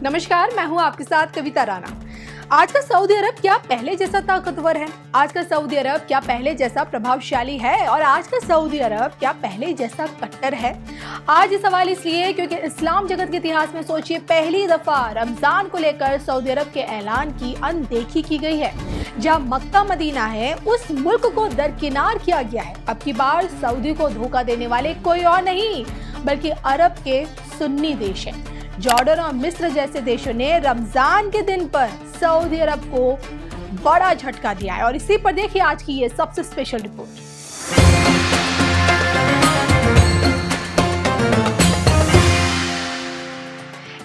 नमस्कार, मैं हूं आपके साथ कविता राणा। आज का सऊदी अरब क्या पहले जैसा ताकतवर है? आज का सऊदी अरब क्या पहले जैसा प्रभावशाली है? और आज का सऊदी अरब क्या पहले जैसा कट्टर है? आज ये सवाल इसलिए क्योंकि इस्लाम जगत के इतिहास में सोचिए, पहली दफा रमजान को लेकर सऊदी अरब के ऐलान की अनदेखी की गई है। जहां मक्का मदीना है, उस मुल्क को दरकिनार किया गया है। अब की बार सऊदी को धोखा देने वाले कोई और नहीं बल्कि अरब के सुन्नी देश हैं। जॉर्डन और मिस्र जैसे देशों ने रमजान के दिन पर सऊदी अरब को बड़ा झटका दिया है और इसी पर देखिए आज की ये सबसे स्पेशल रिपोर्ट।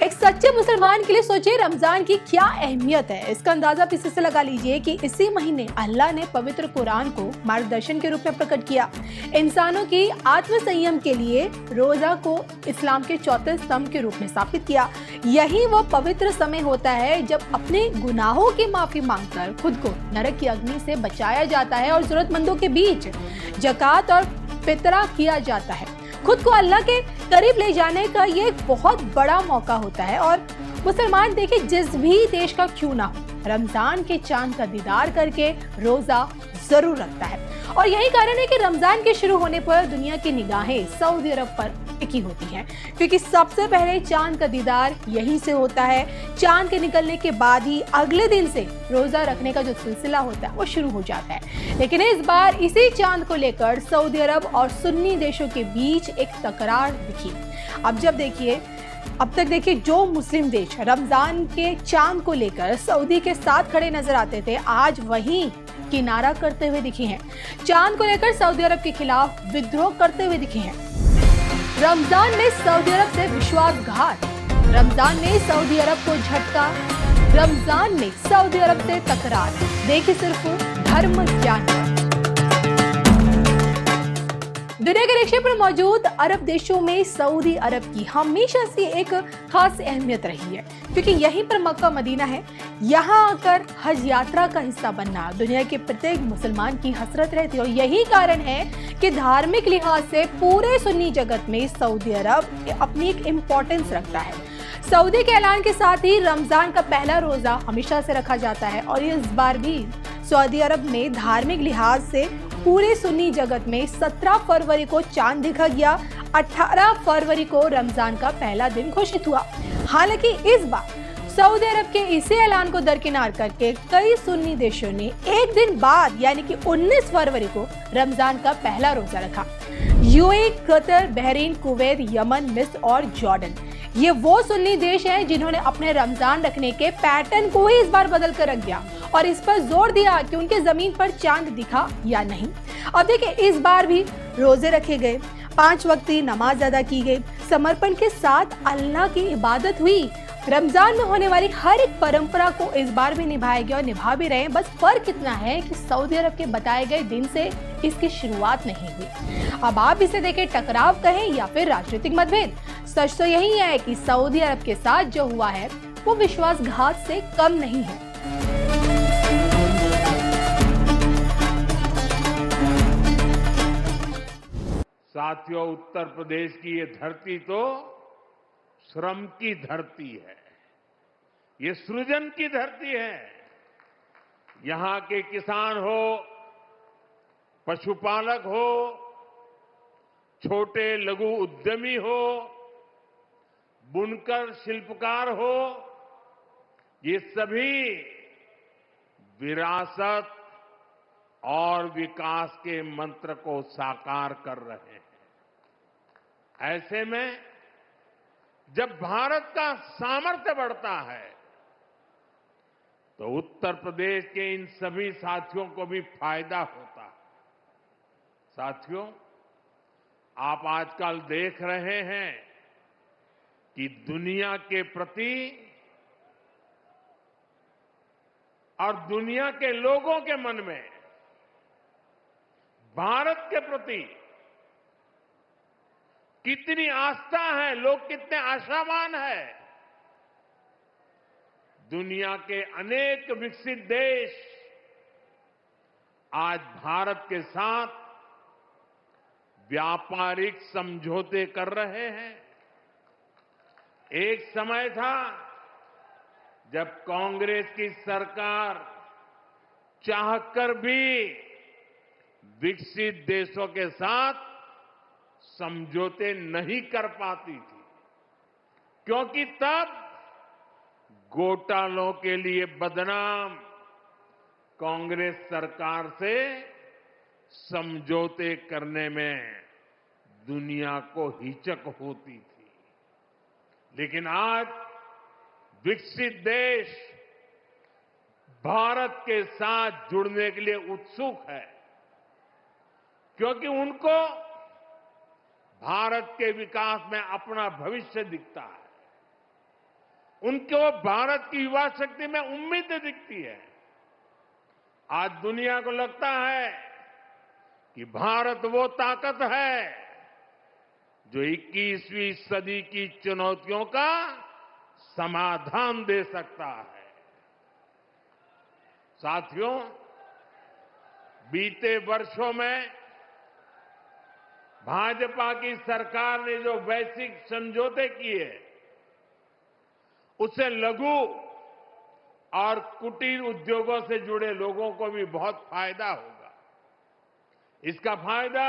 एक सच्चे मुसलमान के लिए सोचिए रमजान की क्या अहमियत है। इसका अंदाजा इसी से लगा लीजिए कि इसी महीने अल्लाह ने पवित्र कुरान को मार्गदर्शन के रूप में प्रकट किया। इंसानों की आत्म संयम के लिए रोजा को इस्लाम के चौथे स्तंभ के रूप में स्थापित किया। यही वो पवित्र समय होता है जब अपने गुनाहों की माफी मांगकर खुद को नरक की अग्नि से बचाया जाता है और जरूरतमंदों के बीच ज़कात और फितरा किया जाता है। खुद को अल्लाह के करीब ले जाने का ये एक बहुत बड़ा मौका होता है। और मुसलमान देखिए, जिस भी देश का क्यों ना हो, रमजान के चांद का दीदार करके रोजा जरूर रखता है। और यही कारण है कि रमजान के शुरू होने पर दुनिया की निगाहें सऊदी अरब पर टिकी होती हैं, क्योंकि सबसे पहले चांद का दीदार यहीं से होता है। चांद के निकलने के बाद ही अगले दिन से रोजा रखने का जो सिलसिला होता है वो शुरू हो जाता है। लेकिन इस बार इसी चांद को लेकर सऊदी अरब और सुन्नी देशों के बीच एक तकरार दिखी। अब तक देखिए जो मुस्लिम देश रमजान के चांद को लेकर सऊदी के साथ खड़े नजर आते थे, आज वहीं किनारा करते हुए दिखे हैं। चांद को लेकर सऊदी अरब के खिलाफ विद्रोह करते हुए दिखे हैं। रमजान में सऊदी अरब से विश्वासघात, रमजान में सऊदी अरब को झटका, रमजान में सऊदी अरब से तकरार। देखिए सिर्फ धर्म ज्ञान। दुनिया के नक्शे पर मौजूद अरब देशों में सऊदी अरब की हमेशा से एक खास अहमियत रही है, क्योंकि यहीं पर मक्का मदीना है। यहाँ आकर हज यात्रा का हिस्सा बनना दुनिया के प्रत्येक मुसलमान की हसरत रहती है। और यही कारण है कि धार्मिक लिहाज से पूरे सुन्नी जगत में सऊदी अरब अपनी एक इम्पोर्टेंस रखता है। सऊदी के ऐलान के साथ ही रमजान का पहला रोजा हमेशा से रखा जाता है और इस बार भी सऊदी अरब में धार्मिक लिहाज से पूरे सुन्नी जगत में 17 फरवरी को चांद देखा गया। 18 फरवरी को रमजान का पहला दिन घोषित हुआ। हालांकि इस बार सऊदी अरब के इसी ऐलान को दरकिनार करके कई सुन्नी देशों ने एक दिन बाद यानी कि 19 फरवरी को रमजान का पहला रोजा रखा। UAE, Qatar, Bahrain, Kuwait, Yemen, मिस्र और जॉर्डन, ये वो सुन्नी देश हैं जिन्होंने अपने रमजान रखने के पैटर्न को ही इस बार बदल कर रख दिया और इस पर जोर दिया कि उनके जमीन पर चांद दिखा या नहीं। अब देखिए, इस बार भी रोजे रखे गए, 5 वक्त की नमाज अदा की गई, समर्पण के साथ अल्लाह की इबादत हुई। रमजान में होने वाली हर एक परंपरा को इस बार भी निभाया गया और निभा भी रहे हैं। बस फर्क इतना है कि सऊदी अरब के बताए गए दिन से इसकी शुरुआत नहीं हुई। अब आप इसे देखें टकराव कहें या फिर राजनीतिक मतभेद, सच तो यही है कि सऊदी अरब के साथ जो हुआ है वो विश्वासघात से कम नहीं है। साथियों, उत्तर प्रदेश की ये धरती तो श्रम की धरती है, ये सृजन की धरती है। यहां के किसान हो, पशुपालक हो, छोटे लघु उद्यमी हो, बुनकर शिल्पकार हो, ये सभी विरासत और विकास के मंत्र को साकार कर रहे हैं। ऐसे में जब भारत का सामर्थ्य बढ़ता है तो उत्तर प्रदेश के इन सभी साथियों को भी फायदा होता है। साथियों, आप आजकल देख रहे हैं कि दुनिया के प्रति और दुनिया के लोगों के मन में भारत के प्रति कितनी आस्था है, लोग कितने आशावान हैं। दुनिया के अनेक विकसित देश आज भारत के साथ व्यापारिक समझौते कर रहे हैं। एक समय था जब कांग्रेस की सरकार चाहकर भी विकसित देशों के साथ समझौते नहीं कर पाती थी, क्योंकि तब घोटालों के लिए बदनाम कांग्रेस सरकार से समझौते करने में दुनिया को हिचक होती थी। लेकिन आज विकसित देश भारत के साथ जुड़ने के लिए उत्सुक है, क्योंकि उनको भारत के विकास में अपना भविष्य दिखता है। उनको भारत की युवा शक्ति में उम्मीद दिखती है। आज दुनिया को लगता है कि भारत वो ताकत है जो 21वीं सदी की चुनौतियों का समाधान दे सकता है। साथियों, बीते वर्षों में भाजपा की सरकार ने जो वैश्विक समझौते किए, उससे लघु और कुटीर उद्योगों से जुड़े लोगों को भी बहुत फायदा होगा। इसका फायदा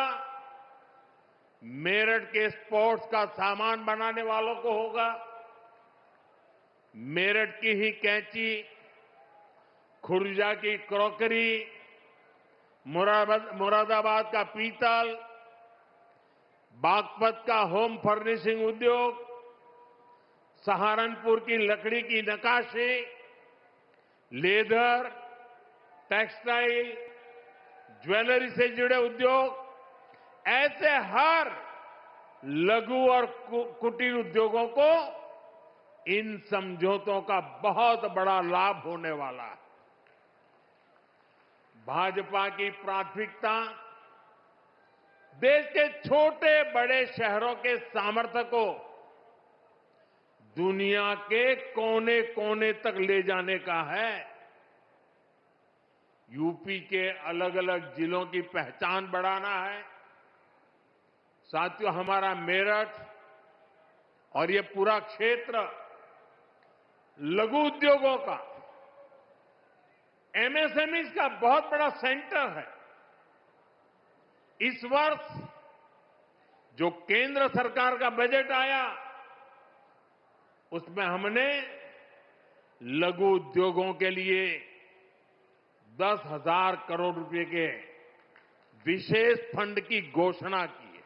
मेरठ के स्पोर्ट्स का सामान बनाने वालों को होगा। मेरठ की ही कैंची, खुर्जा की क्रॉकरी, मुरादाबाद का पीतल, बागपत का होम फर्निशिंग उद्योग, सहारनपुर की लकड़ी की नक्काशी, लेदर, टेक्सटाइल, ज्वेलरी से जुड़े उद्योग, ऐसे हर लघु और कुटीर उद्योगों को इन समझौतों का बहुत बड़ा लाभ होने वाला है। भाजपा की प्राथमिकता देश के छोटे बड़े शहरों के सामर्थ्य को दुनिया के कोने कोने तक ले जाने का है। यूपी के अलग अलग जिलों की पहचान बढ़ाना है। साथियों, हमारा मेरठ और ये पूरा क्षेत्र लघु उद्योगों का, एमएसएमईज का बहुत बड़ा सेंटर है। इस वर्ष जो केंद्र सरकार का बजट आया, उसमें हमने लघु उद्योगों के लिए 10,000 करोड़ रुपए के विशेष फंड की घोषणा की है।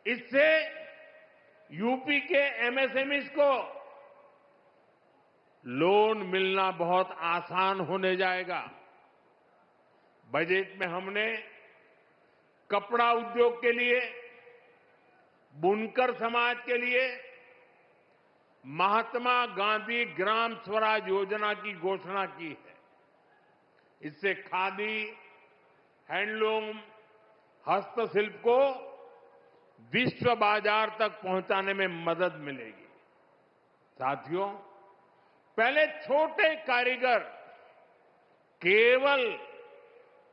इससे यूपी के एमएसएमईज को लोन मिलना बहुत आसान होने जाएगा। बजट में हमने कपड़ा उद्योग के लिए, बुनकर समाज के लिए महात्मा गांधी ग्राम स्वराज योजना की घोषणा की है। इससे खादी, हैंडलूम, हस्तशिल्प को विश्व बाजार तक पहुंचाने में मदद मिलेगी। साथियों, पहले छोटे कारीगर केवल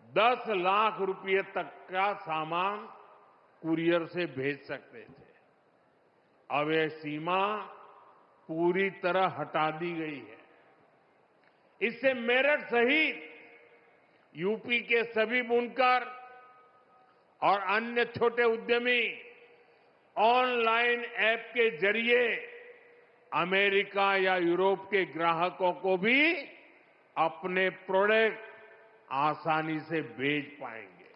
10 लाख रुपए तक का सामान कुरियर से भेज सकते थे। अब यह सीमा पूरी तरह हटा दी गई है। इससे मेरठ सहित यूपी के सभी बुनकर और अन्य छोटे उद्यमी ऑनलाइन ऐप के जरिए अमेरिका या यूरोप के ग्राहकों को भी अपने प्रोडक्ट आसानी से भेज पाएंगे।